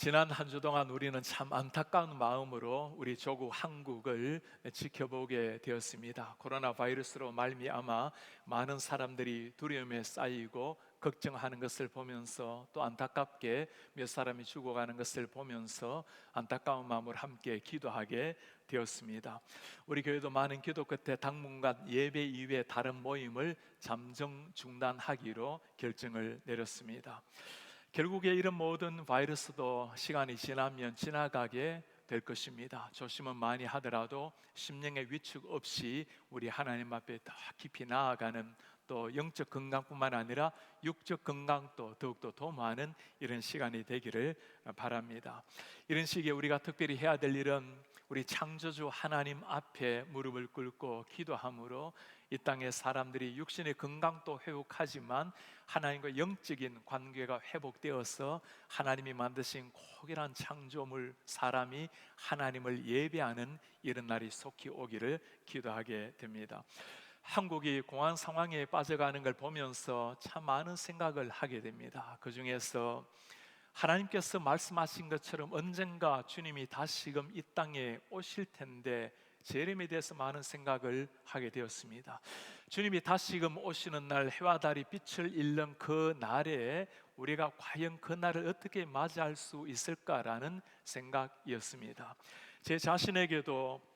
지난 한 주 동안 우리는 참 안타까운 마음으로 우리 조국 한국을 지켜보게 되었습니다. 코로나 바이러스로 말미암아 많은 사람들이 두려움에 쌓이고 걱정하는 것을 보면서, 또 안타깝게 몇 사람이 죽어가는 것을 보면서 안타까운 마음으로 함께 기도하게 되었습니다. 우리 교회도 많은 기도 끝에 당분간 예배 이외의 다른 모임을 잠정 중단하기로 결정을 내렸습니다. 결국에 이런 모든 바이러스도 시간이 지나면 지나가게 될 것입니다. 조심은 많이 하더라도 심령의 위축 없이 우리 하나님 앞에 더 깊이 나아가는, 또 영적 건강뿐만 아니라 육적 건강도 더욱더 도모하는 이런 시간이 되기를 바랍니다. 이런 시기에 우리가 특별히 해야 될 일은 우리 창조주 하나님 앞에 무릎을 꿇고 기도함으로 이 땅의 사람들이 육신의 건강도 회복하지만 하나님과 영적인 관계가 회복되어서 하나님이 만드신 고귀한 창조물 사람이 하나님을 예배하는 이런 날이 속히 오기를 기도하게 됩니다. 한국이 공황 상황에 빠져가는 걸 보면서 참 많은 생각을 하게 됩니다. 그 중에서 하나님께서 말씀하신 것처럼 언젠가 주님이 다시금 이 땅에 오실 텐데 재림에 대해서 많은 생각을 하게 되었습니다. 주님이 다시금 오시는 날, 해와 달이 빛을 잃는 그 날에 우리가 과연 그 날을 어떻게 맞이할 수 있을까라는 생각이었습니다. 제 자신에게도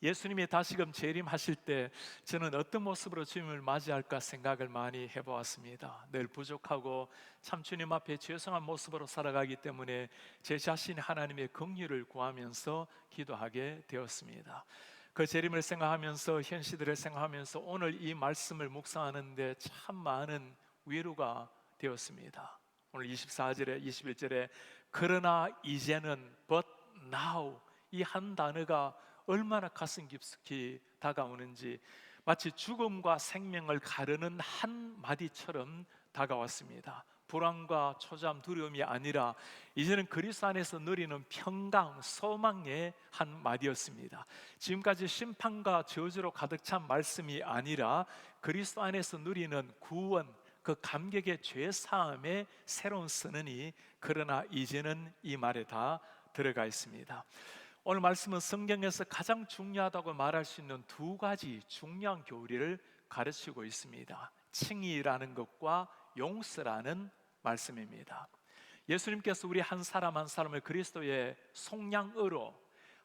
예수님이 다시금 재림하실 때 저는 어떤 모습으로 주님을 맞이할까 생각을 많이 해보았습니다. 늘 부족하고 참 주님 앞에 죄송한 모습으로 살아가기 때문에 제 자신이 하나님의 긍휼을 구하면서 기도하게 되었습니다. 그 재림을 생각하면서, 현 시대를 생각하면서 오늘 이 말씀을 묵상하는데 참 많은 위로가 되었습니다. 오늘 24절에 21절에 그러나 이제는 but now, 이 한 단어가 얼마나 가슴 깊숙이 다가오는지 마치 죽음과 생명을 가르는 한 마디처럼 다가왔습니다. 불안과 초조함, 두려움이 아니라 이제는 그리스도 안에서 누리는 평강, 소망의 한 마디였습니다. 지금까지 심판과 저주로 가득 찬 말씀이 아니라 그리스도 안에서 누리는 구원, 그 감격의 죄사함의 새로운 선언이 그러나 이제는 이 말에 다 들어가 있습니다. 오늘 말씀은 성경에서 가장 중요하다고 말할 수 있는 두 가지 중요한 교리를 가르치고 있습니다. 칭의라는 것과 용서라는 말씀입니다. 예수님께서 우리 한 사람 한 사람을 그리스도의 속량으로,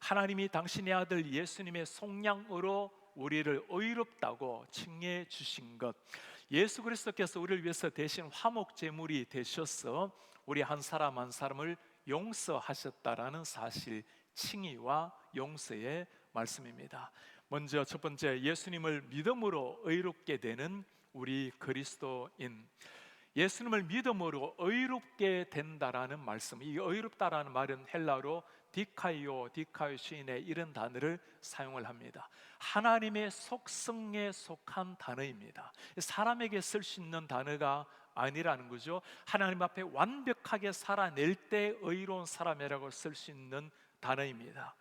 하나님이 당신의 아들 예수님의 속량으로 우리를 의롭다고 칭해 주신 것, 예수 그리스도께서 우리를 위해서 대신 화목제물이 되셔서 우리 한 사람 한 사람을 용서하셨다라는 사실, 칭의와 용서의 말씀입니다. 먼저 첫 번째, 예수님을 믿음으로 의롭게 되는 우리 그리스도인, 예수님을 믿음으로 의롭게 된다라는 말씀. 이 의롭다라는 말은 헬라어로 디카이오 시인의 이런 단어를 사용을 합니다. 하나님의 속성에 속한 단어입니다. 사람에게 쓸 수 있는 단어가 아니라는 거죠. 하나님 앞에 완벽하게 살아낼 때 의로운 사람이라고 쓸 수 있는 단어입니다.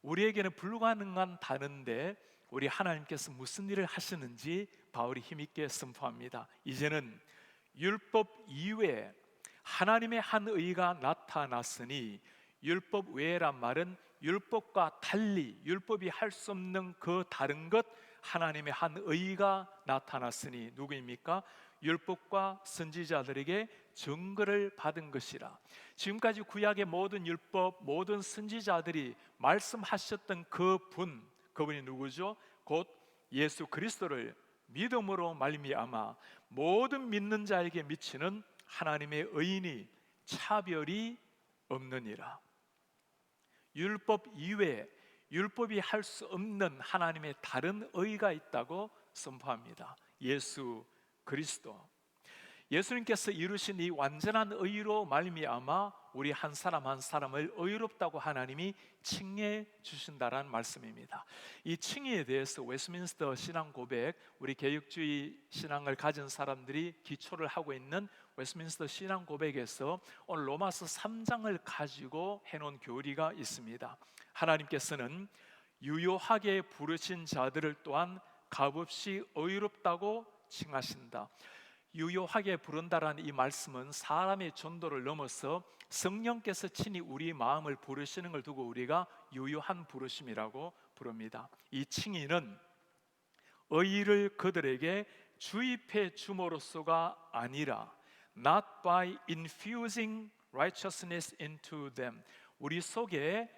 우리에게는 불가능한 단어인데 우리 하나님께서 무슨 일을 하시는지 바울이 힘있게 선포합니다. 이제는 율법 이외에 하나님의 한 의가 나타났으니, 율법 외에란 말은 율법과 달리 율법이 할 수 없는 그 다른 것, 하나님의 한 의가 나타났으니 누구입니까? 율법과 선지자들에게 증거를 받은 것이라. 지금까지 구약의 모든 율법, 모든 선지자들이 말씀하셨던 그분이 누구죠? 곧 예수 그리스도를 믿음으로 말미암아 모든 믿는 자에게 미치는 하나님의 의인이 차별이 없느니라. 율법 이외에 율법이 할 수 없는 하나님의 다른 의가 있다고 선포합니다. 예수 그리스도, 예수님께서 이루신 이 완전한 의로 말미암아 우리 한 사람 한 사람을 의롭다고 하나님이 칭해 주신다라는 말씀입니다. 이 칭의에 대해서 웨스민스터 신앙 고백, 우리 개혁주의 신앙을 가진 사람들이 기초를 하고 있는 웨스민스터 신앙 고백에서 오늘 로마서 3장을 가지고 해놓은 교리가 있습니다. 하나님께서는 유효하게 부르신 자들을 또한 값없이 의롭다고 칭하신다. 유효하게 부른다라는 이 말씀은 사람의 전도를 넘어서 성령께서 친히 우리 마음을 부르시는 걸 두고 우리가 유효한 부르심이라고 부릅니다. 이 칭의는 의를 그들에게 주입해 줌으로써가 아니라 not by infusing righteousness into them, 우리 속에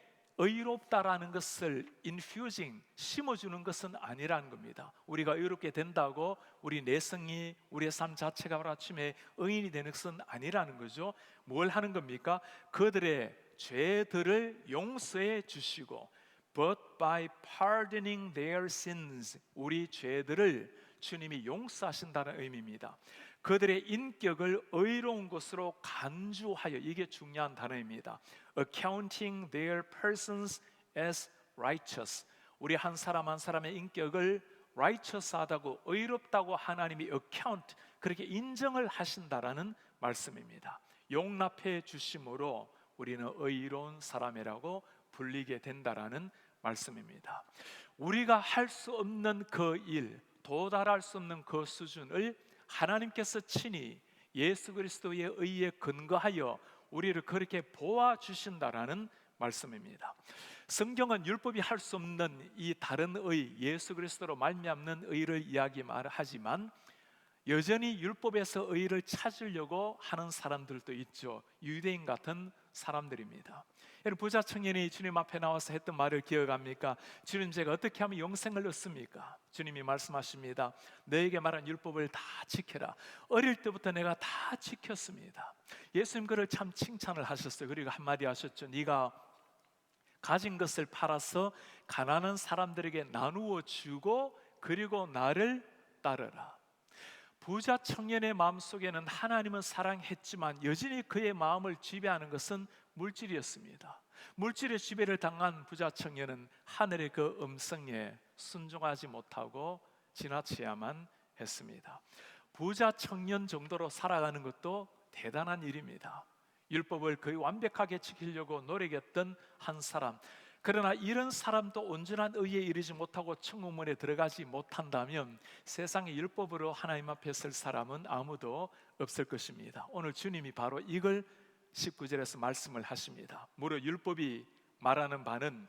의롭다라는 것을 infusing, 심어주는 것은 아니라는 겁니다. 우리가 의롭게 된다고 우리 내성이, 우리의 삶 자체가 하루아침에 의인이 되는 것은 아니라는 거죠. 뭘 하는 겁니까? 그들의 죄들을 용서해 주시고 but by pardoning their sins, 우리 죄들을 주님이 용서하신다는 의미입니다. 그들의 인격을 의로운 것으로 간주하여, 이게 중요한 단어입니다. Accounting their persons as righteous, 우리 한 사람 한 사람의 인격을 righteous하다고, 의롭다고 하나님이 account, 그렇게 인정을 하신다라는 말씀입니다. 용납해 주심으로 우리는 의로운 사람이라고 불리게 된다라는 말씀입니다. 우리가 할 수 없는 그 일, 도달할 수 없는 그 수준을 하나님께서 친히 예수 그리스도의 의에 근거하여 우리를 그렇게 보아주신다라는 말씀입니다. 성경은 율법이 할 수 없는 이 다른 의, 예수 그리스도로 말미암는 의를 이야기하지만 여전히 율법에서 의를 찾으려고 하는 사람들도 있죠. 유대인 같은 사람들입니다. 여러분, 부자 청년이 주님 앞에 나와서 했던 말을 기억합니까? 주님, 제가 어떻게 하면 영생을 얻습니까? 주님이 말씀하십니다. 너에게 말한 율법을 다 지켜라. 어릴 때부터 내가 다 지켰습니다. 예수님 그를 참 칭찬을 하셨어요. 그리고 한마디 하셨죠. 네가 가진 것을 팔아서 가난한 사람들에게 나누어 주고 그리고 나를 따르라. 부자 청년의 마음속에는 하나님은 사랑했지만 여전히 그의 마음을 지배하는 것은 물질이었습니다. 물질의 지배를 당한 부자 청년은 하늘의 그 음성에 순종하지 못하고 지나쳐야만 했습니다. 부자 청년 정도로 살아가는 것도 대단한 일입니다. 율법을 거의 완벽하게 지키려고 노력했던 한 사람, 그러나 이런 사람도 온전한 의에 이르지 못하고 천국문에 들어가지 못한다면 세상의 율법으로 하나님 앞에 설 사람은 아무도 없을 것입니다. 오늘 주님이 바로 이걸 19절에서 말씀을 하십니다. 무릇 율법이 말하는 바는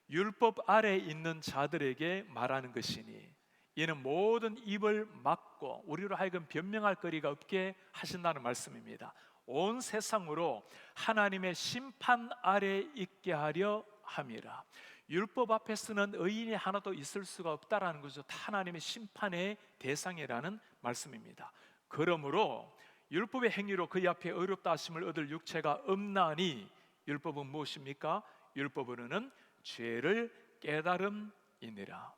율법 아래에 있는 자들에게 말하는 것이니 이는 모든 입을 막고 우리로 하여금 변명할 거리가 없게 하신다는 말씀입니다. 온 세상으로 하나님의 심판 아래에 있게 하려 함이라. 율법 앞에서는 의인이 하나도 있을 수가 없다라는 거죠. 다 하나님의 심판의 대상이라는 말씀입니다. 그러므로 율법의 행위로 그의 앞에 의롭다 하심을 얻을 육체가 없나니, 율법은 무엇입니까? 율법으로는 죄를 깨달음이니라.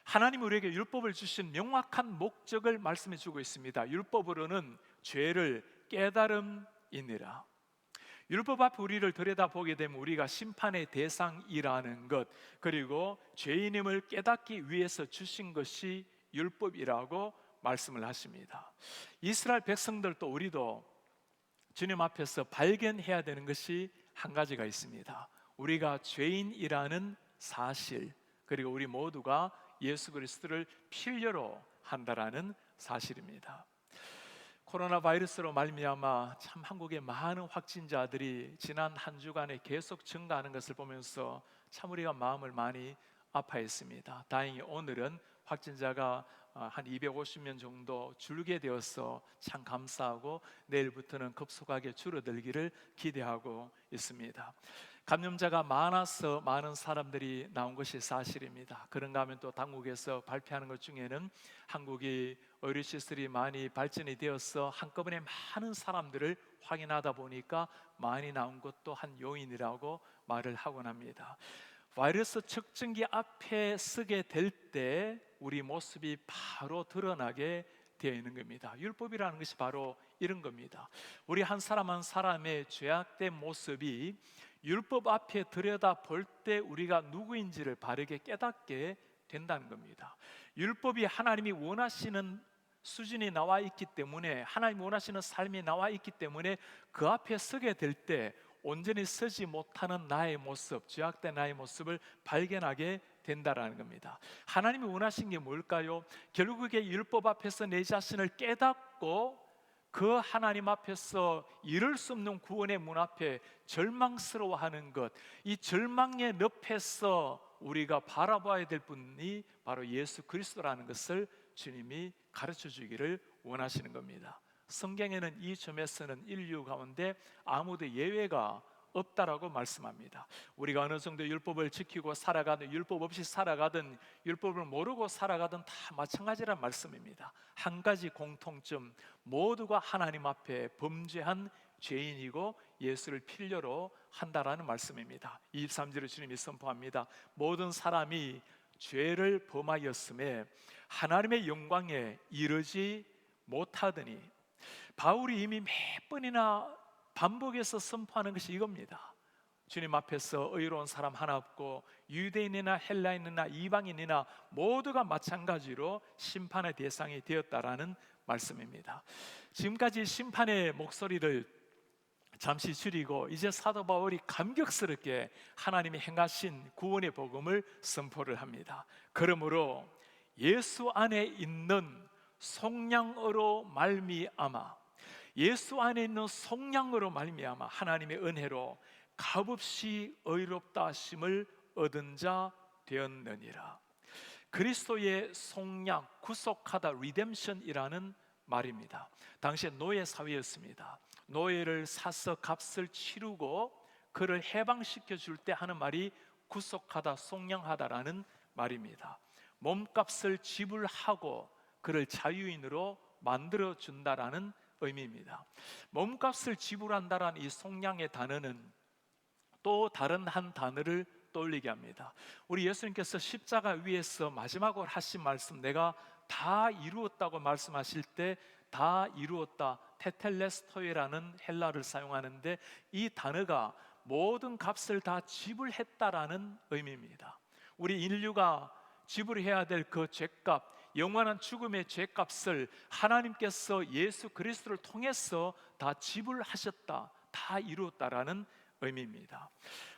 하나님 우리에게 율법을 주신 명확한 목적을 말씀해 주고 있습니다. 율법으로는 죄를 깨달음이니라. 율법 앞에 우리를 들여다보게 되면 우리가 심판의 대상이라는 것, 그리고 죄인임을 깨닫기 위해서 주신 것이 율법이라고 말씀을 하십니다. 이스라엘 백성들도 우리도 주님 앞에서 발견해야 되는 것이 한 가지가 있습니다. 우리가 죄인이라는 사실, 그리고 우리 모두가 예수 그리스도를 필요로 한다라는 사실입니다. 코로나 바이러스로 말미암아 참 한국의 많은 확진자들이 지난 한 주간에 계속 증가하는 것을 보면서 참 우리가 마음을 많이 아파했습니다. 다행히 오늘은 확진자가 한 250명 정도 줄게 되어서 참 감사하고 내일부터는 급속하게 줄어들기를 기대하고 있습니다. 감염자가 많아서 많은 사람들이 나온 것이 사실입니다. 그런가 하면 또 당국에서 발표하는 것 중에는 한국이 의료시설이 많이 발전이 되어서 한꺼번에 많은 사람들을 확인하다 보니까 많이 나온 것도 한 요인이라고 말을 하곤 합니다. 바이러스 측정기 앞에 서게 될 때 우리 모습이 바로 드러나게 되어 있는 겁니다. 율법이라는 것이 바로 이런 겁니다. 우리 한 사람 한 사람의 죄악된 모습이 율법 앞에 들여다볼 때 우리가 누구인지를 바르게 깨닫게 된다는 겁니다. 율법이 하나님이 원하시는 수준이 나와 있기 때문에, 하나님이 원하시는 삶이 나와 있기 때문에 그 앞에 서게 될 때 온전히 서지 못하는 나의 모습, 죄악된 나의 모습을 발견하게 된다라는 겁니다. 하나님이 원하신 게 뭘까요? 결국에 율법 앞에서 내 자신을 깨닫고 깨닫고 그 하나님 앞에서 이룰 수 없는 구원의 문 앞에 절망스러워하는 것, 이 절망의 늪에서 우리가 바라봐야 될 분이 바로 예수 그리스도라는 것을 주님이 가르쳐 주기를 원하시는 겁니다. 성경에는 이 점에서는 인류 가운데 아무도 예외가 없다라고 말씀합니다. 우리가 어느 정도 율법을 지키고 살아가든 율법 없이 살아가든 율법을 모르고 살아가든 다 마찬가지란 말씀입니다. 한 가지 공통점, 모두가 하나님 앞에 범죄한 죄인이고 예수를 필요로 한다라는 말씀입니다. 23절에 주님이 선포합니다. 모든 사람이 죄를 범하였음에 하나님의 영광에 이르지 못하더니, 바울이 이미 몇 번이나 반복해서 선포하는 것이 이겁니다. 주님 앞에서 의로운 사람 하나 없고 유대인이나 헬라인이나 이방인이나 모두가 마찬가지로 심판의 대상이 되었다라는 말씀입니다. 지금까지 심판의 목소리를 잠시 줄이고 이제 사도 바울이 감격스럽게 하나님이 행하신 구원의 복음을 선포를 합니다. 그러므로 예수 안에 있는 속량으로 말미암아, 예수 안에 있는 속량으로 말미암아 하나님의 은혜로 값없이 의롭다 하심을 얻은 자 되었느니라. 그리스도의 속량, 구속하다, 리뎀션이라는 말입니다. 당시에 노예 사회였습니다. 노예를 사서 값을 치르고 그를 해방시켜 줄 때 하는 말이 구속하다, 속량하다라는 말입니다. 몸값을 지불하고 그를 자유인으로 만들어 준다라는 의미입니다. 몸값을 지불한다라는 이 속량의 단어는 또 다른 한 단어를 떠올리게 합니다. 우리 예수님께서 십자가 위에서 마지막으로 하신 말씀, 내가 다 이루었다고 말씀하실 때 다 이루었다, 테텔레스토이라는 헬라를 사용하는데 이 단어가 모든 값을 다 지불했다라는 의미입니다. 우리 인류가 지불해야 될 그 죄값, 영원한 죽음의 죄값을 하나님께서 예수 그리스도를 통해서 다 지불하셨다, 다 이루었다라는 의미입니다.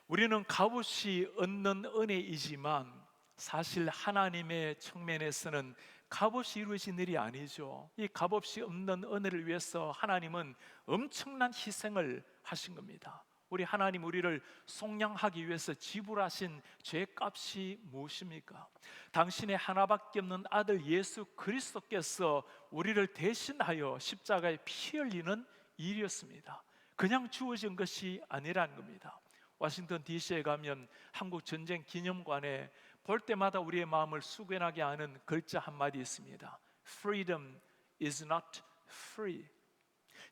우리는 값없이 얻는 은혜이지만 사실 하나님의 측면에서는 값없이 이루어진 일이 아니죠. 이 값없이 없는 은혜를 위해서 하나님은 엄청난 희생을 하신 겁니다. 우리 하나님, 우리를 속량하기 위해서 지불하신 죄값이 무엇입니까? 당신의 하나밖에 없는 아들 예수 그리스도께서 우리를 대신하여 십자가에 피 흘리는 일이었습니다. 그냥 주어진 것이 아니라는 겁니다. 워싱턴 DC에 가면 한국 전쟁 기념관에 볼 때마다 우리의 마음을 숙연하게 하는 글자 한마디 있습니다. Freedom is not free.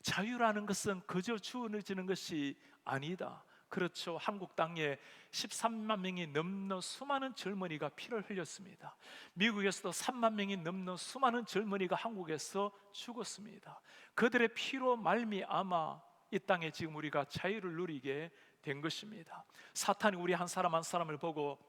자유라는 것은 그저 주어지는 것이 아니다. 그렇죠. 한국 땅에 13만 명이 넘는 수많은 젊은이가 피를 흘렸습니다. 미국에서도 3만 명이 넘는 수많은 젊은이가 한국에서 죽었습니다. 그들의 피로 말미암아 이 땅에 지금 우리가 자유를 누리게 된 것입니다. 사탄이 우리 한 사람 한 사람을 보고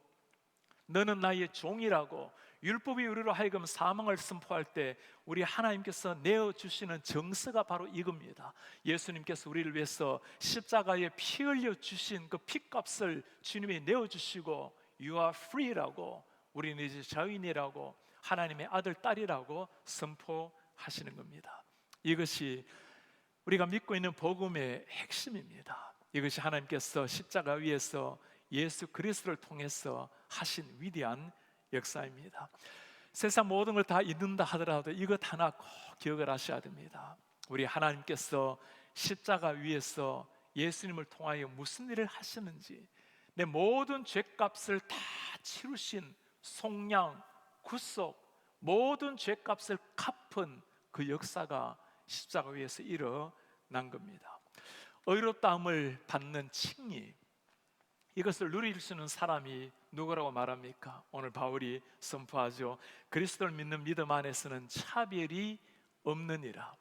너는 나의 종이라고 율법이 우리로 하여금 사망을 선포할 때 우리 하나님께서 내어주시는 정서가 바로 이겁니다. 예수님께서 우리를 위해서 십자가에 피 흘려주신 그 피값을 주님이 내어주시고 You are free라고, 우리는 이제 자유인이라고, 하나님의 아들, 딸이라고 선포하시는 겁니다. 이것이 우리가 믿고 있는 복음의 핵심입니다. 이것이 하나님께서 십자가 위에서 예수 그리스도를 통해서 하신 위대한 역사입니다. 세상 모든 걸 다 잊는다 하더라도 이것 하나 꼭 기억을 하셔야 됩니다. 우리 하나님께서 십자가 위에서 예수님을 통하여 무슨 일을 하셨는지, 내 모든 죄값을 다 치르신 속량, 구속, 모든 죄값을 갚은 그 역사가 십자가 위에서 일어난 겁니다. 의롭다함을 받는 칭의, 이것을 누릴 수 있는 사람이 누구라고 말합니까? 오늘 바울이 선포하죠. 그리스도를 믿는 믿음 안에서는 차별이 없느니라.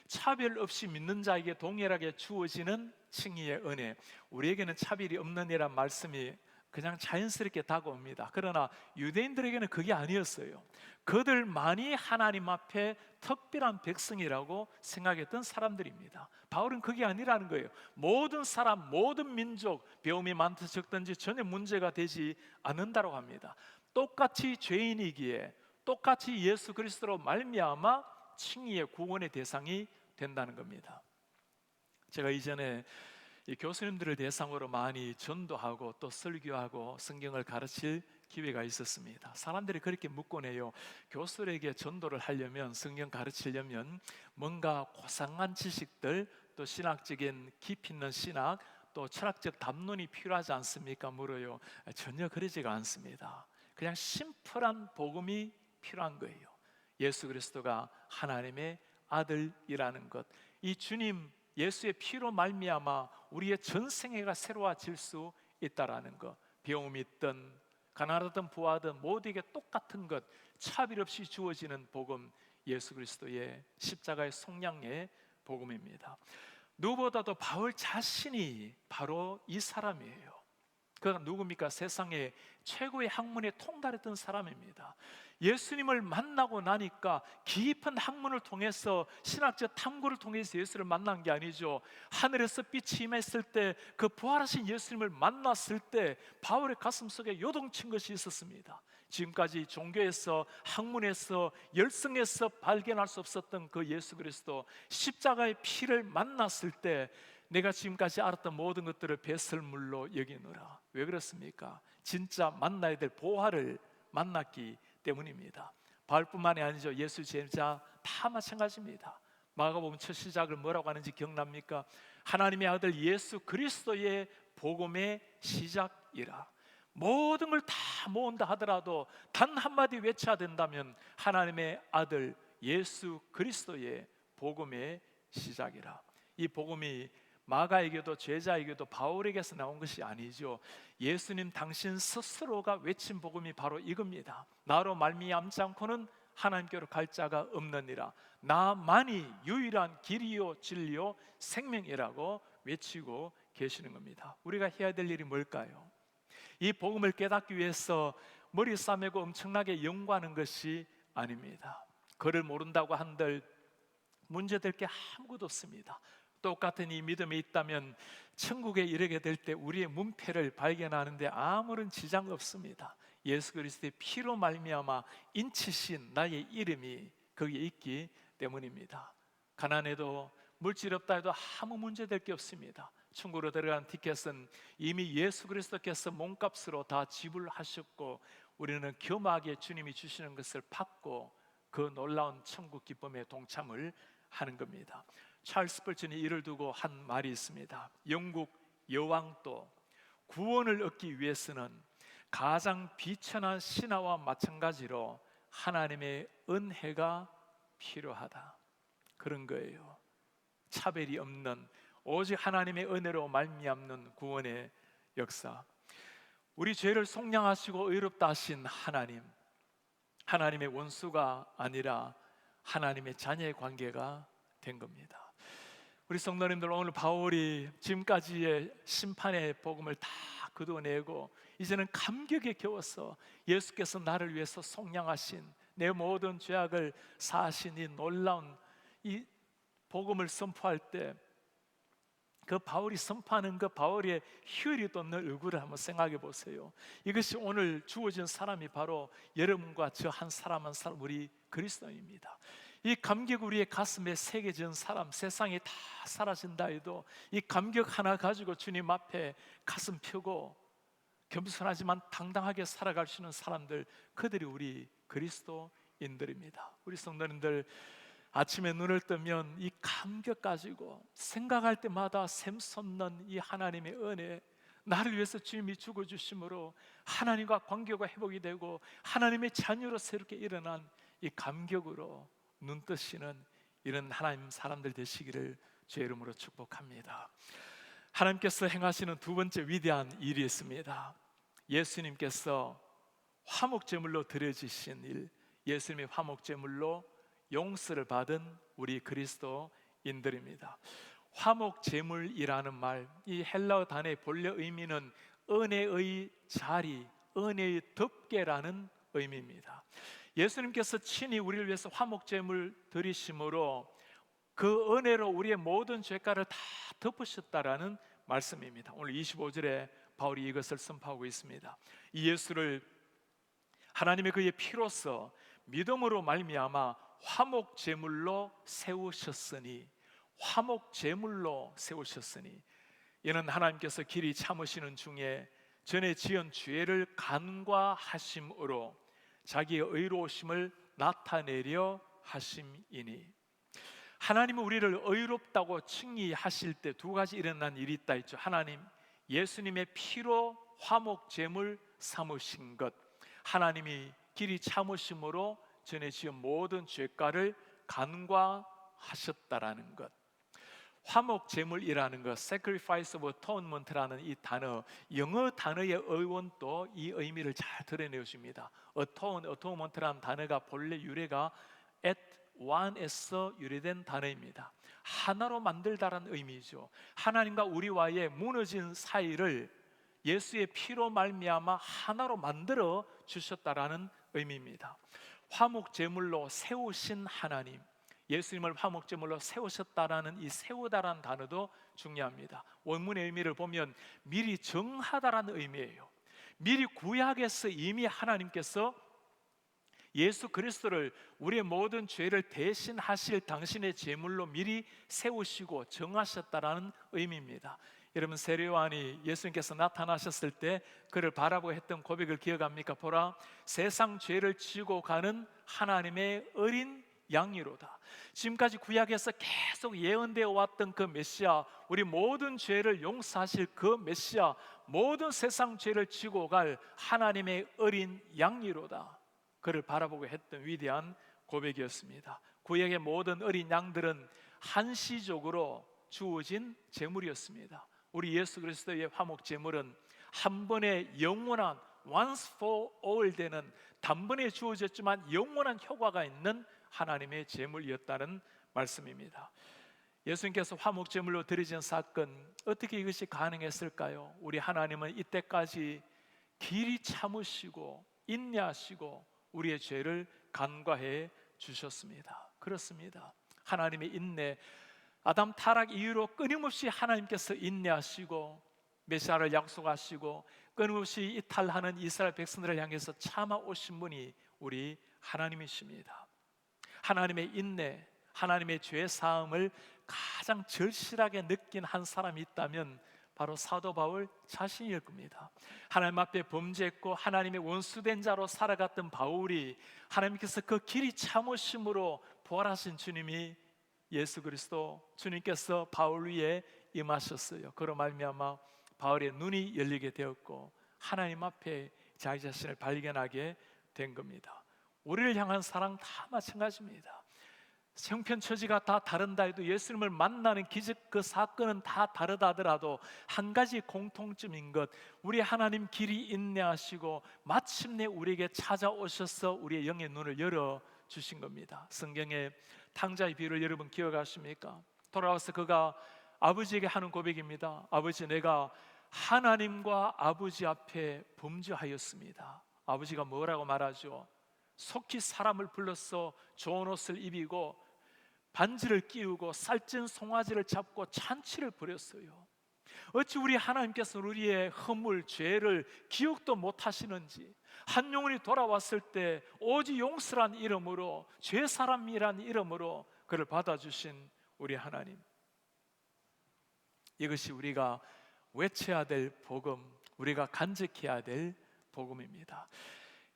차별 없이 믿는 자에게 동일하게 주어지는 칭의의 은혜, 우리에게는 차별이 없느니란 말씀이 그냥 자연스럽게 다가옵니다. 그러나 유대인들에게는 그게 아니었어요. 그들만이 하나님 앞에 특별한 백성이라고 생각했던 사람들입니다. 바울은 그게 아니라는 거예요. 모든 사람, 모든 민족, 배움이 많든 적든지 전혀 문제가 되지 않는다고 합니다. 똑같이 죄인이기에, 똑같이 예수 그리스도로 말미암아 칭의의 구원의 대상이 된다는 겁니다. 제가 이전에 이 교수님들을 대상으로 많이 전도하고 또 설교하고 성경을 가르칠 기회가 있었습니다. 사람들이 그렇게 묻곤 해요. 교수들에게 전도를 하려면, 성경 가르치려면 뭔가 고상한 지식들, 또 신학적인 깊이 있는 신학, 또 철학적 담론이 필요하지 않습니까? 물어요. 전혀 그러지가 않습니다. 그냥 심플한 복음이 필요한 거예요. 예수 그리스도가 하나님의 아들이라는 것, 이 주님 예수의 피로 말미암아 우리의 전생애가 새로워질 수 있다라는 것, 병음이 있든 가난하든 부하든 모두에게 똑같은 것, 차별 없이 주어지는 복음, 예수 그리스도의 십자가의 속량의 복음입니다. 누구보다도 바울 자신이 바로 이 사람이에요. 그가 누굽니까? 세상의 최고의 학문에 통달했던 사람입니다. 예수님을 만나고 나니까 깊은 학문을 통해서, 신학적 탐구를 통해서 예수를 만난 게 아니죠. 하늘에서 빛이 임했을 때, 그 부활하신 예수님을 만났을 때 바울의 가슴 속에 요동친 것이 있었습니다. 지금까지 종교에서, 학문에서, 열성에서 발견할 수 없었던 그 예수 그리스도, 십자가의 피를 만났을 때 내가 지금까지 알았던 모든 것들을 배설물로 여기노라. 왜 그렇습니까? 진짜 만나야 될 보화를 만났기 때문입니다. 바울뿐만이 아니죠. 예수 제자 다 마찬가지입니다. 마가복음 첫 시작을 뭐라고 하는지 기억납니까? 하나님의 아들 예수 그리스도의 복음의 시작이라. 모든 걸 다 모은다 하더라도 단 한마디 외쳐야 된다면 하나님의 아들 예수 그리스도의 복음의 시작이라. 이 복음이 마가에게도 제자에게도 바울에게서 나온 것이 아니죠. 예수님 당신 스스로가 외친 복음이 바로 이겁니다. 나로 말미암지 않고는 하나님께로 갈 자가 없느니라. 나만이 유일한 길이요 진리요 생명이라고 외치고 계시는 겁니다. 우리가 해야 될 일이 뭘까요? 이 복음을 깨닫기 위해서 머리 싸매고 엄청나게 연구하는 것이 아닙니다. 그를 모른다고 한들 문제될 게 아무것도 없습니다. 똑같은 이 믿음이 있다면 천국에 이르게 될 때 우리의 문패를 발견하는데 아무런 지장 없습니다. 예수 그리스도의 피로 말미암아 인치신 나의 이름이 거기에 있기 때문입니다. 가난해도 물질 없다 해도 아무 문제될 게 없습니다. 천국으로 들어간 티켓은 이미 예수 그리스도께서 몸값으로 다 지불하셨고, 우리는 겸하게 주님이 주시는 것을 받고 그 놀라운 천국 기쁨에 동참을 하는 겁니다. 찰스 스펄전이 이를 두고 한 말이 있습니다. 영국 여왕도 구원을 얻기 위해서는 가장 비천한 신하와 마찬가지로 하나님의 은혜가 필요하다. 그런 거예요. 차별이 없는 오직 하나님의 은혜로 말미암는 구원의 역사. 우리 죄를 속량하시고 의롭다 하신 하나님, 하나님의 원수가 아니라 하나님의 자녀의 관계가 된 겁니다. 우리 성도님들, 오늘 바울이 지금까지의 심판의 복음을 다 거두어내고 이제는 감격에 겨워서 예수께서 나를 위해서 속량하신, 내 모든 죄악을 사하신 이 놀라운 이 복음을 선포할 때, 그 바울이 선포하는 그 바울의 휴일이 돋는 얼굴을 한번 생각해 보세요. 이것이 오늘 주어진 사람이 바로 여러분과 저 한 사람 한 사람, 우리 그리스도인입니다. 이 감격 우리의 가슴에 새겨진 사람, 세상이 다 사라진다 해도 이 감격 하나 가지고 주님 앞에 가슴 펴고 겸손하지만 당당하게 살아갈 수 있는 사람들, 그들이 우리 그리스도인들입니다. 우리 성도님들, 아침에 눈을 뜨면 이 감격 가지고 생각할 때마다 샘솟는 이 하나님의 은혜, 나를 위해서 주님이 죽어주심으로 하나님과 관계가 회복이 되고 하나님의 자녀로 새롭게 일어난 이 감격으로 눈 뜨시는 이런 하나님 사람들 되시기를 주의 이름으로 축복합니다. 하나님께서 행하시는 두 번째 위대한 일이 있습니다. 예수님께서 화목제물로 드려지신 일, 예수님의 화목제물로 용서를 받은 우리 그리스도인들입니다. 화목제물이라는 말, 이 헬라어 단어의 본래 의미는 은혜의 자리, 은혜의 덮개라는 의미입니다. 예수님께서 친히 우리를 위해서 화목제물 드리심으로 그 은혜로 우리의 모든 죄가를 다 덮으셨다라는 말씀입니다. 오늘 25절에 바울이 이것을 선포하고 있습니다. 이 예수를 하나님의 그의 피로써 믿음으로 말미암아 화목 제물로 세우셨으니, 화목 제물로 세우셨으니, 이는 하나님께서 길이 참으시는 중에 전에 지은 죄를 간과하심으로 자기의 의로우심을 나타내려 하심이니. 하나님은 우리를 의롭다고 칭의하실 때 두 가지 일어난 일이 있다 했죠. 하나님, 예수님의 피로 화목 제물 삼으신 것, 하나님이 길이 참으심으로 전에 지은 모든 죄가를 간과하셨다라는 것. 화목 제물이라는 것, Sacrifice of Atonement라는 이 단어, 영어 단어의 어원도 이 의미를 잘 드러내줍니다. Atonement라는 단어가 본래 유래가 at one에서 유래된 단어입니다. 하나로 만들다라는 의미죠. 하나님과 우리와의 무너진 사이를 예수의 피로 말미암아 하나로 만들어 주셨다라는 의미입니다. 화목 제물로 세우신 하나님, 예수님을 화목 제물로 세우셨다라는 이 세우다라는 단어도 중요합니다. 원문의 의미를 보면 미리 정하다라는 의미예요. 미리 구약에서 이미 하나님께서 예수 그리스도를 우리의 모든 죄를 대신하실 당신의 제물로 미리 세우시고 정하셨다라는 의미입니다. 여러분, 세례 요한이 예수님께서 나타나셨을 때 그를 바라보고 했던 고백을 기억합니까? 보라, 세상 죄를 지고 가는 하나님의 어린 양이로다. 지금까지 구약에서 계속 예언되어 왔던 그 메시아, 우리 모든 죄를 용서하실 그 메시아, 모든 세상 죄를 지고 갈 하나님의 어린 양이로다. 그를 바라보고 했던 위대한 고백이었습니다. 구약의 모든 어린 양들은 한시적으로 주어진 제물이었습니다. 우리 예수 그리스도의 화목 제물은 한 번에 영원한 once for all 되는, 단번에 주어졌지만 영원한 효과가 있는 하나님의 제물이었다는 말씀입니다. 예수님께서 화목 제물로 드리신 사건, 어떻게 이것이 가능했을까요? 우리 하나님은 이때까지 길이 참으시고 인내하시고 우리의 죄를 간과해 주셨습니다. 그렇습니다. 하나님의 인내, 아담 타락 이후로 끊임없이 하나님께서 인내하시고 메시아를 약속하시고 끊임없이 이탈하는 이스라엘 백성들을 향해서 참아오신 분이 우리 하나님이십니다. 하나님의 인내, 하나님의 죄 사함을 가장 절실하게 느낀 한 사람이 있다면 바로 사도 바울 자신일 겁니다. 하나님 앞에 범죄했고 하나님의 원수된 자로 살아갔던 바울이 하나님께서 그 길이 참으심으로 부활하신 주님이 예수 그리스도, 주님께서 바울 위에 임하셨어요. 그로 말미암아 바울의 눈이 열리게 되었고 하나님 앞에 자기 자신을 발견하게 된 겁니다. 우리를 향한 사랑 다 마찬가지입니다. 형편처지가 다 다른다 해도 예수님을 만나는 기적, 그 사건은 다 다르다 하더라도 한 가지 공통점인 것, 우리 하나님 길이 인내하시고 마침내 우리에게 찾아오셔서 우리의 영의 눈을 열어주신 겁니다. 성경의 탕자의 비유를 여러분 기억하십니까? 돌아와서 그가 아버지에게 하는 고백입니다. 아버지, 내가 하나님과 아버지 앞에 범죄하였습니다. 아버지가 뭐라고 말하죠? 속히 사람을 불러서 좋은 옷을 입히고 반지를 끼우고 살찐 송아지를 잡고 잔치를 벌였어요. 어찌 우리 하나님께서 우리의 허물, 죄를 기억도 못하시는지, 한 영혼이 돌아왔을 때 오직 용서란 이름으로, 죄사람이란 이름으로 그를 받아주신 우리 하나님, 이것이 우리가 외쳐야 될 복음, 우리가 간직해야 될 복음입니다.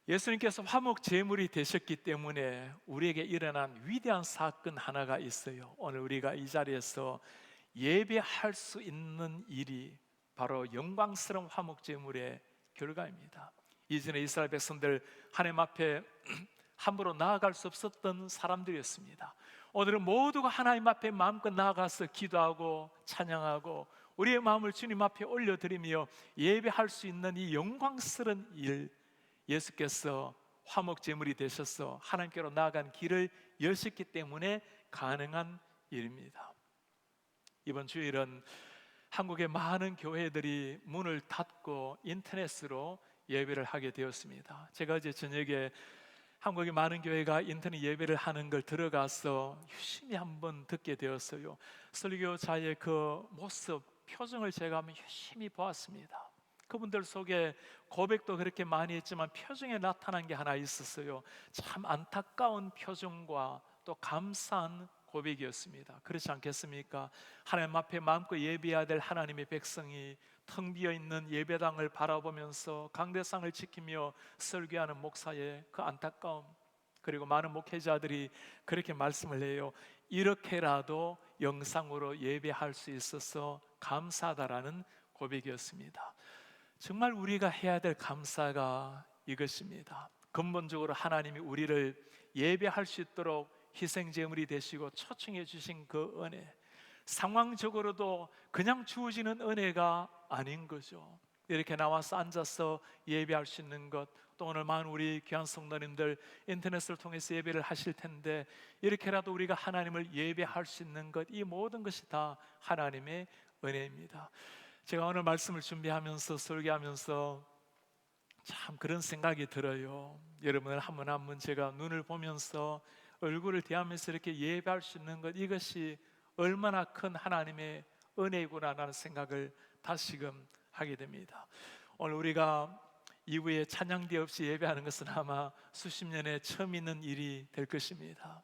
예수님께서 화목 제물이 되셨기 때문에 우리에게 일어난 위대한 사건 하나가 있어요. 오늘 우리가 이 자리에서 예배할 수 있는 일이 바로 영광스러운 화목 제물의 결과입니다. 이전에 이스라엘 백성들 하나님 앞에 함부로 나아갈 수 없었던 사람들이었습니다. 오늘은 모두가 하나님 앞에 마음껏 나아가서 기도하고 찬양하고 우리의 마음을 주님 앞에 올려드리며 예배할 수 있는 이 영광스러운 일, 예수께서 화목 제물이 되셔서 하나님께로 나아간 길을 여셨기 때문에 가능한 일입니다. 이번 주일은 한국의 많은 교회들이 문을 닫고 인터넷으로 예배를 하게 되었습니다. 제가 어제 저녁에 한국의 많은 교회가 인터넷 예배를 하는 걸 들어가서 유심히 한번 듣게 되었어요. 설교자의 그 모습, 표정을 제가 한번 유심히 보았습니다. 그분들 속에 고백도 그렇게 많이 했지만 표정에 나타난 게 하나 있었어요. 참 안타까운 표정과 또 감사한 고백이었습니다. 그렇지 않겠습니까? 하나님 앞에 마음껏 예배해야 될 하나님의 백성이 텅 비어 있는 예배당을 바라보면서 강대상을 지키며 설교하는 목사의 그 안타까움, 그리고 많은 목회자들이 그렇게 말씀을 해요. 이렇게라도 영상으로 예배할 수 있어서 감사하다라는 고백이었습니다. 정말 우리가 해야 될 감사가 이것입니다. 근본적으로 하나님이 우리를 예배할 수 있도록 희생제물이 되시고 초청해 주신 그 은혜, 상황적으로도 그냥 주어지는 은혜가 아닌 거죠. 이렇게 나와서 앉아서 예배할 수 있는 것, 또 오늘 많은 우리 귀한 성도님들 인터넷을 통해서 예배를 하실 텐데 이렇게라도 우리가 하나님을 예배할 수 있는 것, 이 모든 것이 다 하나님의 은혜입니다. 제가 오늘 말씀을 준비하면서 설교하면서 참 그런 생각이 들어요. 여러분을 한 분 한 분 제가 눈을 보면서 얼굴을 대하면서 이렇게 예배할 수 있는 것, 이것이 얼마나 큰 하나님의 은혜구나라는 생각을 다시금 하게 됩니다. 오늘 우리가 이후에 찬양대 없이 예배하는 것은 아마 수십 년에 처음 있는 일이 될 것입니다.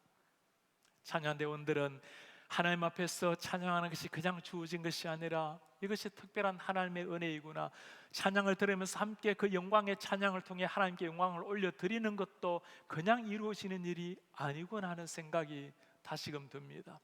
찬양대원들은 하나님 앞에서 찬양하는 것이 그냥 주어진 것이 아니라 이것이 특별한 하나님의 은혜이구나, 찬양을 들으면서 함께 그 영광의 찬양을 통해 하나님께 영광을 올려드리는 것도 그냥 이루어지는 일이 아니구나 하는 생각이 다시금 듭니다.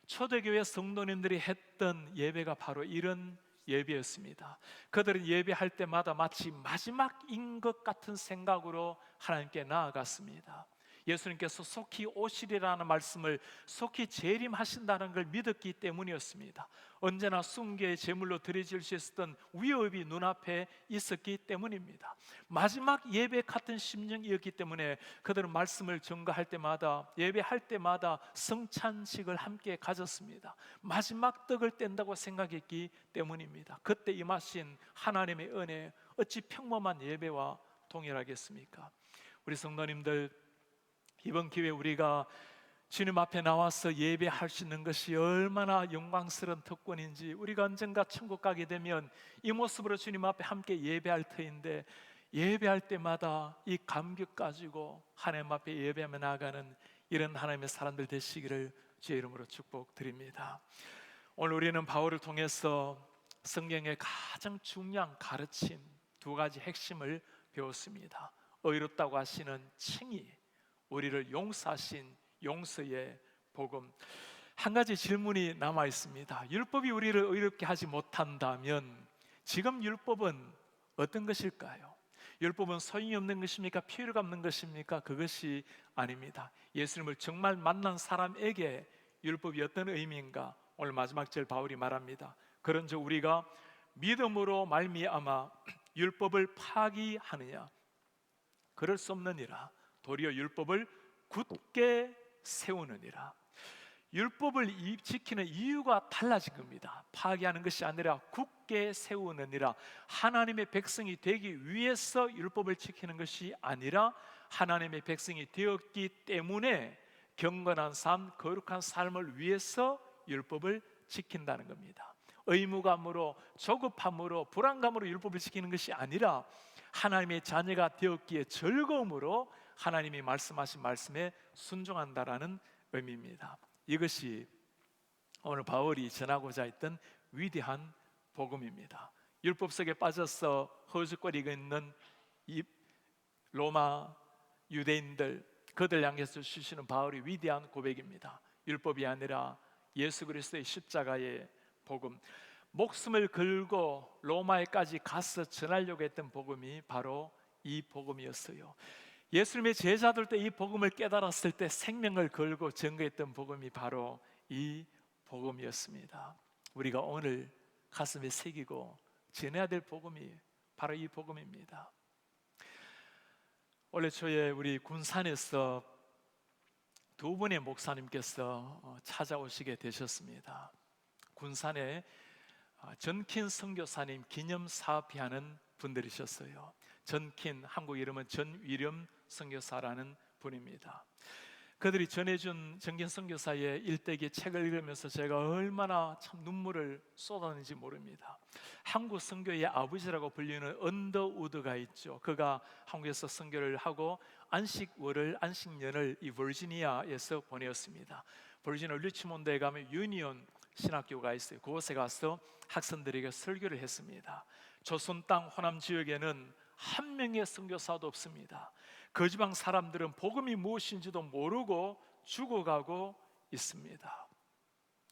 초대교회 성도님들이 했던 예배가 바로 이런 예배였습니다. 그들은 예배할 때마다 마치 마지막인 것 같은 생각으로 하나님께 나아갔습니다. 예수님께서 속히 오시리라는 말씀을 속히 재림하신다는 걸 믿었기 때문이었습니다. 언제나 순교의 제물로 드려질 수 있었던 위협이 눈앞에 있었기 때문입니다. 마지막 예배 같은 심령이었기 때문에 그들은 말씀을 전가할 때마다, 예배할 때마다 성찬식을 함께 가졌습니다. 마지막 떡을 뗀다고 생각했기 때문입니다. 그때 임하신 하나님의 은혜, 어찌 평범한 예배와 동일하겠습니까? 우리 성도님들, 이번 기회에 우리가 주님 앞에 나와서 예배할 수 있는 것이 얼마나 영광스러운 특권인지, 우리가 언젠가 천국 가게 되면 이 모습으로 주님 앞에 함께 예배할 터인데, 예배할 때마다 이 감격 가지고 하나님 앞에 예배하며 나아가는 이런 하나님의 사람들 되시기를 주의 이름으로 축복드립니다. 오늘 우리는 바울을 통해서 성경의 가장 중요한 가르침 두 가지 핵심을 배웠습니다. 의롭다고 하시는 칭의, 우리를 용서하신 용서의 복음. 한 가지 질문이 남아 있습니다. 율법이 우리를 의롭게 하지 못한다면 지금 율법은 어떤 것일까요? 율법은 소용이 없는 것입니까? 필요가 없는 것입니까? 그것이 아닙니다. 예수님을 정말 만난 사람에게 율법이 어떤 의미인가? 오늘 마지막 절 바울이 말합니다. 그런즉 우리가 믿음으로 말미암아 율법을 파기하느냐? 그럴 수 없느니라. 도리어 율법을 굳게 세우느니라. 율법을 지키는 이유가 달라진 겁니다. 파괴하는 것이 아니라 굳게 세우느니라. 하나님의 백성이 되기 위해서 율법을 지키는 것이 아니라 하나님의 백성이 되었기 때문에 경건한 삶, 거룩한 삶을 위해서 율법을 지킨다는 겁니다. 의무감으로, 조급함으로, 불안감으로 율법을 지키는 것이 아니라 하나님의 자녀가 되었기에 즐거움으로 하나님이 말씀하신 말씀에 순종한다라는 의미입니다. 이것이 오늘 바울이 전하고자 했던 위대한 복음입니다. 율법 속에 빠져서 허우적거리고 있는 이 로마 유대인들, 그들 향해서 주시는 바울의 위대한 고백입니다. 율법이 아니라 예수 그리스도의 십자가의 복음, 목숨을 걸고 로마에까지 가서 전하려고 했던 복음이 바로 이 복음이었어요. 예수님의 제자들도 이 복음을 깨달았을 때 생명을 걸고 증거했던 복음이 바로 이 복음이었습니다. 우리가 오늘 가슴에 새기고 전해야 될 복음이 바로 이 복음입니다. 올해 초에 우리 군산에서 두 분의 목사님께서 찾아오시게 되셨습니다. 군산에 전킨 선교사님 기념 사업회하는 분들이셨어요. 전킨, 한국 이름은 전위렴 선교사라는 분입니다. 그들이 전해준 전킨 선교사의 일대기 책을 읽으면서 제가 얼마나 참 눈물을 쏟았는지 모릅니다. 한국 선교의 아버지라고 불리는 언더우드가 있죠. 그가 한국에서 선교를 하고 안식월을 안식년을 이 버지니아에서 보내었습니다. 버지니아 리치몬드에 가면 유니온 신학교가 있어요. 그곳에 가서 학생들에게 설교를 했습니다. 조선 땅 호남 지역에는 한 명의 선교사도 없습니다. 그 지방 사람들은 복음이 무엇인지도 모르고 죽어가고 있습니다.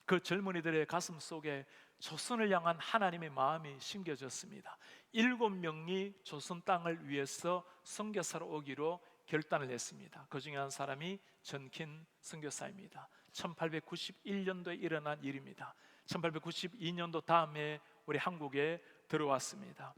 그 젊은이들의 가슴 속에 조선을 향한 하나님의 마음이 심겨졌습니다. 7명이 조선 땅을 위해서 선교사로 오기로 결단을 했습니다. 그 중에 한 사람이 전킨 선교사입니다. 1891년도에 일어난 일입니다. 1892년도 다음에 우리 한국에 들어왔습니다.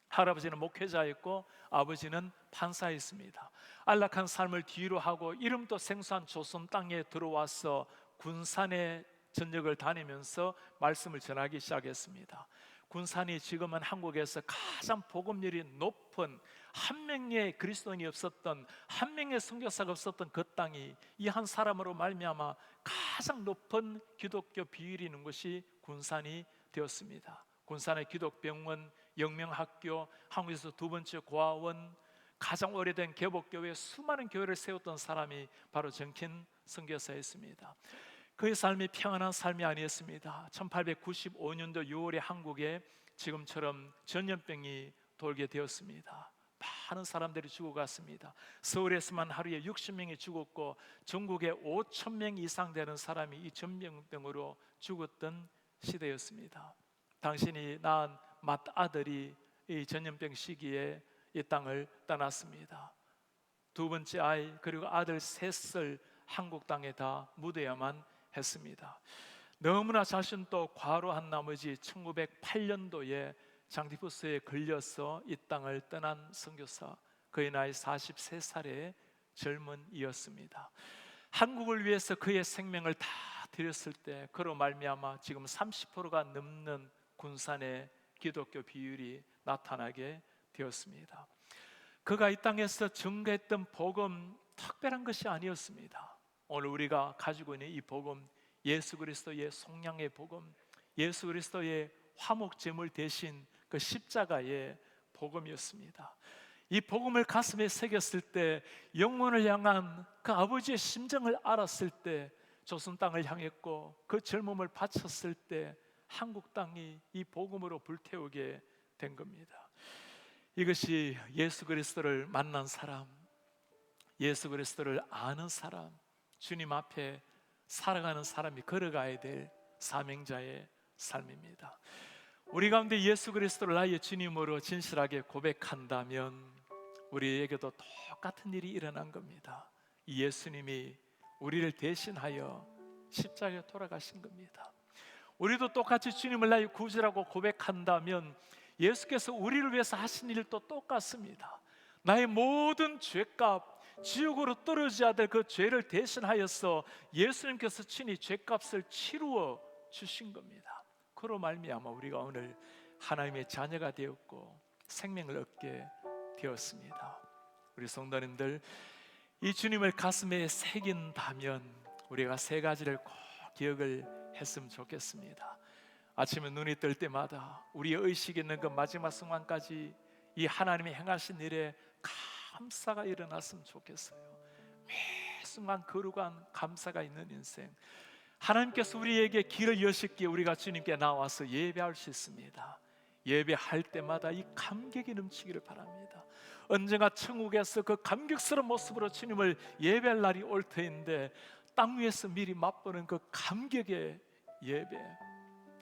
할아버지는 목회자였고 아버지는 판사였습니다. 안락한 삶을 뒤로 하고 이름도 생소한 조선 땅에 들어와서 군산에 전역을 다니면서 말씀을 전하기 시작했습니다. 군산이 지금은 한국에서 가장 복음률이 높은, 한 명의 그리스도인이 없었던, 한 명의 선교사가 없었던 그 땅이 이 한 사람으로 말미암아 가장 높은 기독교 비율이 있는 것이 군산이 되었습니다. 군산의 기독병원, 영명학교, 한국에서 두 번째 고아원, 가장 오래된 개복교회, 수많은 교회를 세웠던 사람이 바로 전킨 선교사였습니다. 그의 삶이 평안한 삶이 아니었습니다. 1895년도 6월에 한국에 지금처럼 전염병이 돌게 되었습니다. 많은 사람들이 죽어갔습니다. 서울에서만 하루에 60명이 죽었고 전국에 5,000명 이상 되는 사람이 이 전염병으로 죽었던 시대였습니다. 당신이 낳은 맏아들이 이 전염병 시기에 이 땅을 떠났습니다. 두 번째 아이 그리고 아들 셋을 한국 땅에 다 묻어야만 했습니다. 너무나 자신도 과로한 나머지 1908년도에 장티푸스에 걸려서 이 땅을 떠난 선교사, 그의 나이 43살의 젊은이였습니다. 한국을 위해서 그의 생명을 다 드렸을 때 그로 말미암아 지금 30%가 넘는 군산의 기독교 비율이 나타나게 되었습니다. 그가 이 땅에서 증거했던 복음 특별한 것이 아니었습니다. 오늘 우리가 가지고 있는 이 복음, 예수 그리스도의 속량의 복음, 예수 그리스도의 화목제물 대신 그 십자가의 복음이었습니다. 이 복음을 가슴에 새겼을 때, 영혼을 향한 그 아버지의 심정을 알았을 때 조선 땅을 향했고 그 젊음을 바쳤을 때 한국 땅이 이 복음으로 불태우게 된 겁니다. 이것이 예수 그리스도를 만난 사람, 예수 그리스도를 아는 사람, 주님 앞에 살아가는 사람이 걸어가야 될 사명자의 삶입니다. 우리 가운데 예수 그리스도를 나의 주님으로 진실하게 고백한다면 우리에게도 똑같은 일이 일어난 겁니다. 이 예수님이 우리를 대신하여 십자가에 돌아가신 겁니다. 우리도 똑같이 주님을 나의 구주라고 고백한다면 예수께서 우리를 위해서 하신 일도 똑같습니다. 나의 모든 죄값, 지옥으로 떨어져야 될 그 죄를 대신하여서 예수님께서 친히 죄값을 치루어 주신 겁니다. 그로 말미암아 우리가 오늘 하나님의 자녀가 되었고 생명을 얻게 되었습니다. 우리 성도님들, 이 주님을 가슴에 새긴다면 우리가 세 가지를 꼭 기억을 했으면 좋겠습니다. 아침에 눈이 뜰 때마다 우리의 의식에 있는 그 마지막 순간까지 이 하나님이 행하신 일에 감사가 일어났으면 좋겠어요. 매 순간 거룩한 감사가 있는 인생, 하나님께서 우리에게 길을 여셨기에 우리가 주님께 나와서 예배할 수 있습니다. 예배할 때마다 이 감격이 넘치기를 바랍니다. 언젠가 천국에서 그 감격스러운 모습으로 주님을 예배할 날이 올 터인데 땅 위에서 미리 맛보는 그 감격의 예배,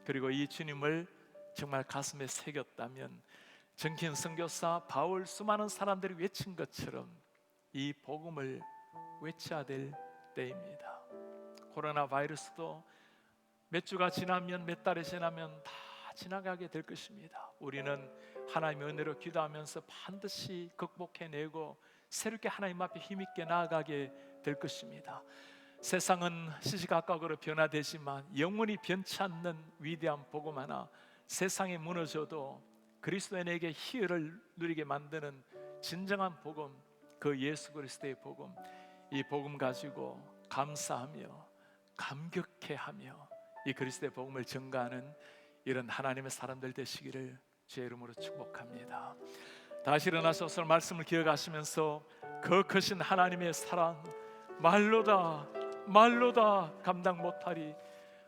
그리고 이 주님을 정말 가슴에 새겼다면 전킨 선교사 바울, 수많은 사람들이 외친 것처럼 이 복음을 외쳐야 될 때입니다. 코로나 바이러스도 몇 주가 지나면, 몇 달이 지나면 다 지나가게 될 것입니다. 우리는 하나님의 은혜로 기도하면서 반드시 극복해내고 새롭게 하나님 앞에 힘있게 나아가게 될 것입니다. 세상은 시시각각으로 변화되지만 영원히 변치 않는 위대한 복음 하나, 세상이 무너져도 그리스도인에게 희열을 누리게 만드는 진정한 복음, 그 예수 그리스도의 복음, 이 복음 가지고 감사하며 감격해하며 이 그리스도의 복음을 전가하는 이런 하나님의 사람들 되시기를 주의 이름으로 축복합니다. 다시 일어나셔서 말씀을 기억하시면서 그 크신 하나님의 사랑 말로다 감당 못하리.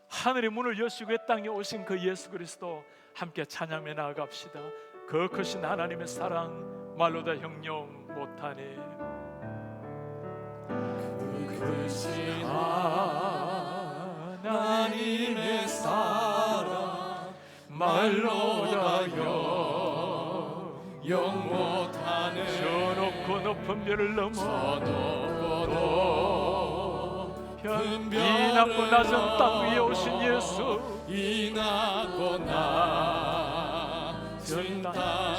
하늘의 문을 여시고 이 땅에 오신 그 예수 그리스도 함께 찬양해 나아갑시다. 그 크신 하나님의 사랑 말로다 형용 못하네. 그 크신 하나님의 사랑 말로다 영영 못하네. 저 높고 높은 별을 넘어 저 높고 이 낮고 낮은 땅 위에 오신 예수 이 낮고 낮은 땅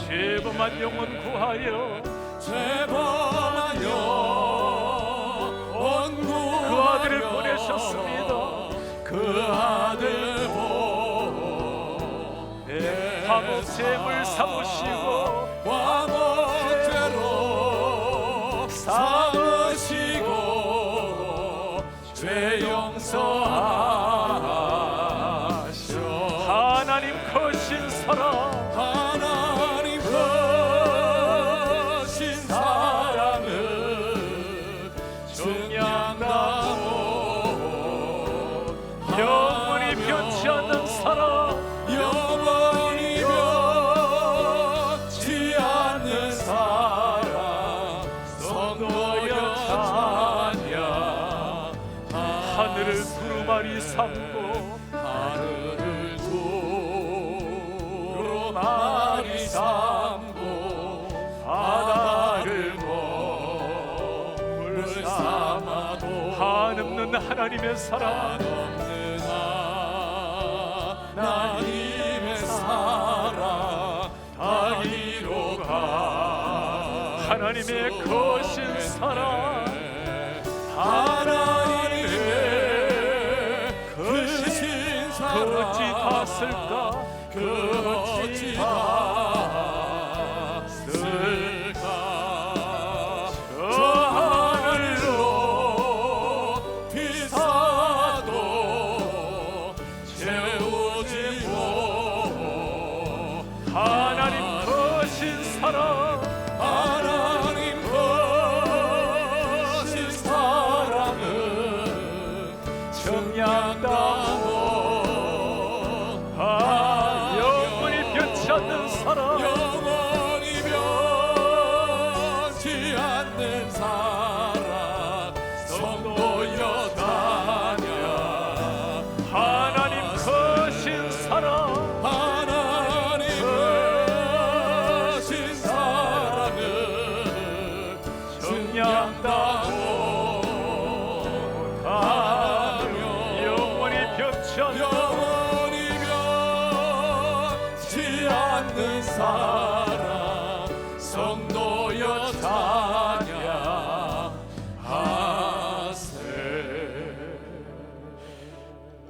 죄범한 영혼 구하여 죄범한 영혼 그 구하여 아들을 보내셨습니다. 그 아들 화목제물 삼으시고 화목제로 삼으시고 죄 용서하셔. 하나님 크신 사랑 하나님 크신 사랑을 증량하고 영원히 변치 않는 사랑 영원히 변치 않는 사랑 성도여 찬양. 하늘을 두루마리 삼고 하늘을 두루마리 삼고 바다를 몸을 삼아도 한없는 하나님의 사랑 없는 하나님의 사랑 다 이루가. 하나님의 크신 사랑 하나님의 크신 사랑 어찌 닿았을까 어찌 닿았을까. 저 하늘로 비싸도 채우지 못. 하나님 크신 사랑 하나님 크신 사랑은 정량다고 영원히 변치 않는 사랑 영원히 변치 않는 사랑 성도여 찬양. 하나님 크신 사랑 하나님 크신 사랑은 정량다고 영원히 변치 않는 영원히 변치 않는 사랑 성도여 찬양하세.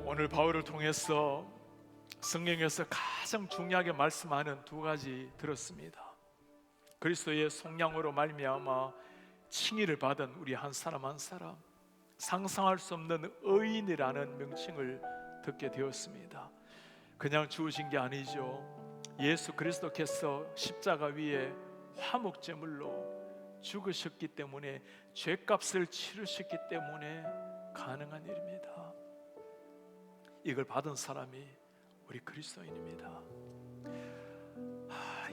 오늘 바울을 통해서 성경에서 가장 중요하게 말씀하는 두 가지 들었습니다. 그리스도의 속량으로 말미암아 칭의를 받은 우리 한 사람 한 사람, 상상할 수 없는 의인이라는 명칭을 듣게 되었습니다. 그냥 주어진 게 아니죠. 예수 그리스도께서 십자가 위에 화목제물로 죽으셨기 때문에, 죄값을 치르셨기 때문에 가능한 일입니다. 이걸 받은 사람이 우리 그리스도인입니다.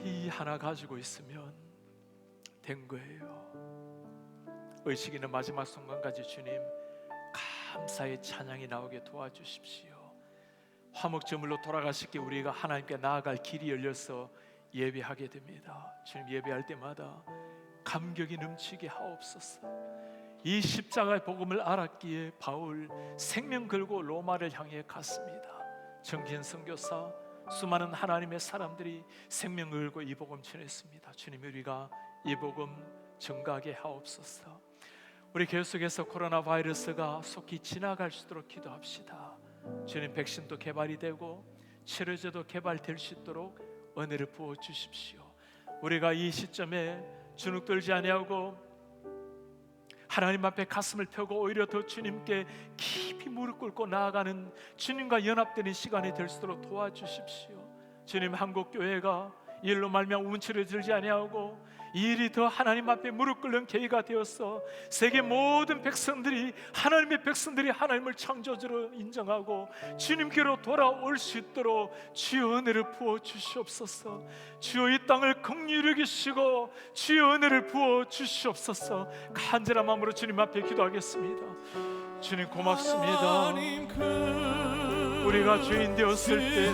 이 하나 가지고 있으면 된 거예요. 의식 있는 마지막 순간까지 주님 감사의 찬양이 나오게 도와주십시오. 화목제물로 돌아가시기에 우리가 하나님께 나아갈 길이 열려서 예배하게 됩니다. 주님, 예배할 때마다 감격이 넘치게 하옵소서. 이 십자가의 복음을 알았기에 바울 생명 걸고 로마를 향해 갔습니다. 정기현 선교사, 수많은 하나님의 사람들이 생명 걸고 이 복음 전했습니다. 주님, 우리가 이 복음 증가하게 하옵소서. 우리 교회 속에서 코로나 바이러스가 속히 지나갈 수 있도록 기도합시다. 주님, 백신도 개발이 되고 치료제도 개발될 수 있도록 은혜를 부어주십시오. 우리가 이 시점에 주눅들지 아니하고 하나님 앞에 가슴을 펴고 오히려 더 주님께 깊이 무릎 꿇고 나아가는, 주님과 연합되는 시간이 될 수 있도록 도와주십시오. 주님, 한국교회가 이 일로 말미암아 운치를 들지 아니하고 이 일이 더 하나님 앞에 무릎 꿇는 계기가 되어서 세계 모든 백성들이, 하나님의 백성들이 하나님을 창조주로 인정하고 주님께로 돌아올 수 있도록 주의 은혜를 부어 주시옵소서. 주여 이 땅을 긍휼히 여기시고 주의 은혜를 부어 주시옵소서. 간절한 마음으로 주님 앞에 기도하겠습니다. 주님 고맙습니다. 우리가 죄인 되었을 때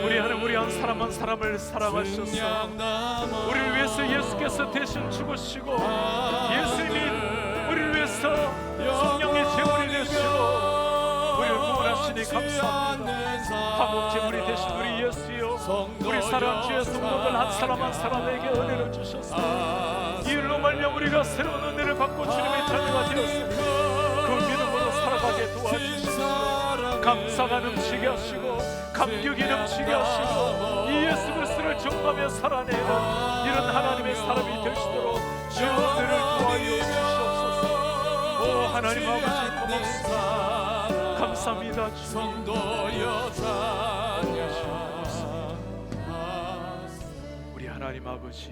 우리 하나님, 우리 한 사람 한 사람을 사랑하셔서 우리를 위해서 예수께서 대신 죽으시고 예수님이 우리를 위해서 성령의 제물이 되시고 우리를 구원하시니 감사합니다. 화목 제물이 되신 우리 예수여, 우리 사랑 주의 성도들 한 사람 한 사람에게 은혜를 주셔서 이 일로 말미암아 우리가 새로운 은혜를 받고 주님의 자녀가 되었습니다. 그 믿음으로 살아가게 도와주시옵소서. 감사가 넘치게 하시고 감격이 넘치게 하시고 이 예수 그리스도를 정하며 살아내는 이런 하나님의 사람이 될 수 있도록 주의 은혜를 구하여 주시옵소서. 오 하나님 아버지 고맙습니다. 감사합니다. 성도여 우리 하나님 아버지,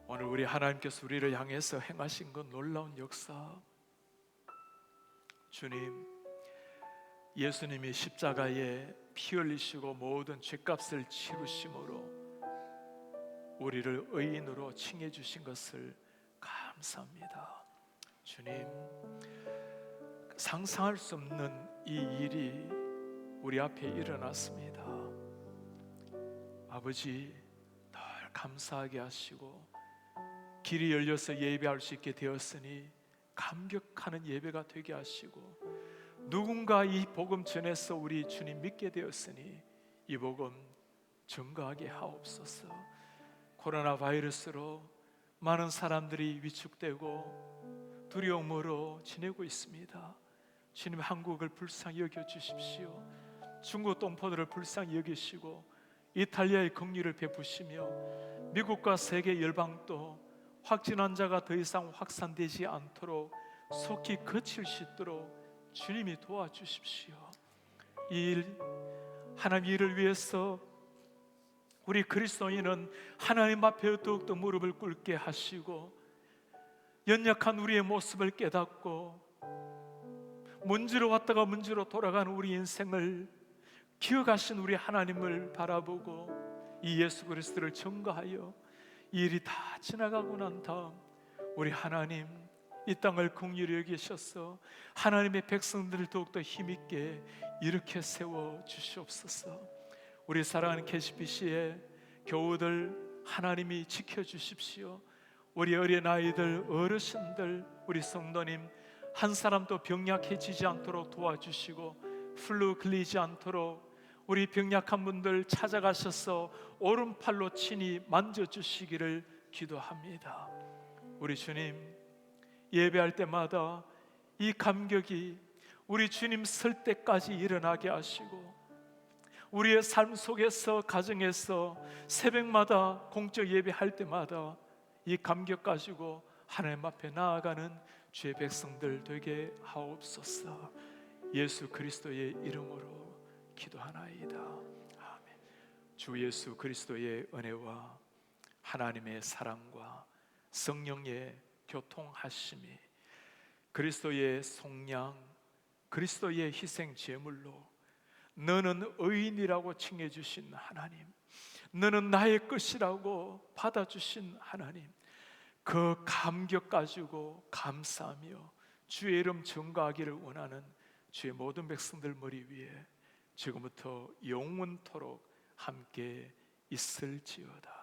오늘 우리 하나님께서 우리를 향해서 행하신 것 놀라운 역사, 주님, 예수님이 십자가에 피 흘리시고 모든 죄값을 치르심으로 우리를 의인으로 칭해 주신 것을 감사합니다. 주님, 상상할 수 없는 이 일이 우리 앞에 일어났습니다. 아버지, 늘 감사하게 하시고 길이 열려서 예배할 수 있게 되었으니 감격하는 예배가 되게 하시고 누군가 이 복음 전해서 우리 주님 믿게 되었으니 이 복음 증거하게 하옵소서. 코로나 바이러스로 많은 사람들이 위축되고 두려움으로 지내고 있습니다. 주님, 한국을 불쌍히 여겨주십시오. 중국 동포들을 불쌍히 여기시고 이탈리아의 긍휼을 베푸시며 미국과 세계 열방도 확진 환자가 더 이상 확산되지 않도록 속히 거칠 수 있도록 주님이 도와주십시오. 이 일, 하나님 일을 위해서 우리 그리스도인은 하나님 앞에 더욱더 무릎을 꿇게 하시고 연약한 우리의 모습을 깨닫고 문지로 왔다가 문지로 돌아가는 우리 인생을 기억하신 우리 하나님을 바라보고 이 예수 그리스도를 증거하여 이 일이 다 지나가고 난 다음 우리 하나님 이 땅을 긍휼히 여기셔서 하나님의 백성들을 더욱더 힘있게 일으켜 세워 주시옵소서. 우리 사랑하는 KCBC의 교우들 하나님이 지켜주십시오. 우리 어린아이들, 어르신들, 우리 성도님 한 사람도 병약해지지 않도록 도와주시고 플루 걸리지 않도록 우리 병약한 분들 찾아가셔서 오른팔로 친히 만져주시기를 기도합니다. 우리 주님, 예배할 때마다 이 감격이 우리 주님 설 때까지 일어나게 하시고 우리의 삶 속에서, 가정에서 새벽마다 공적 예배할 때마다 이 감격 가지고 하나님 앞에 나아가는 주의 백성들 되게 하옵소서. 예수 그리스도의 이름으로 기도하나이다. 아멘. 주 예수 그리스도의 은혜와 하나님의 사랑과 성령의 교통하심이 그리스도의 속량, 그리스도의 희생 제물로 너는 의인이라고 칭해 주신 하나님, 너는 나의 것이라고 받아주신 하나님, 그 감격 가지고 감사하며 주의 이름 증거하기를 원하는 주의 모든 백성들 머리 위에 지금부터 영원토록 함께 있을지어다.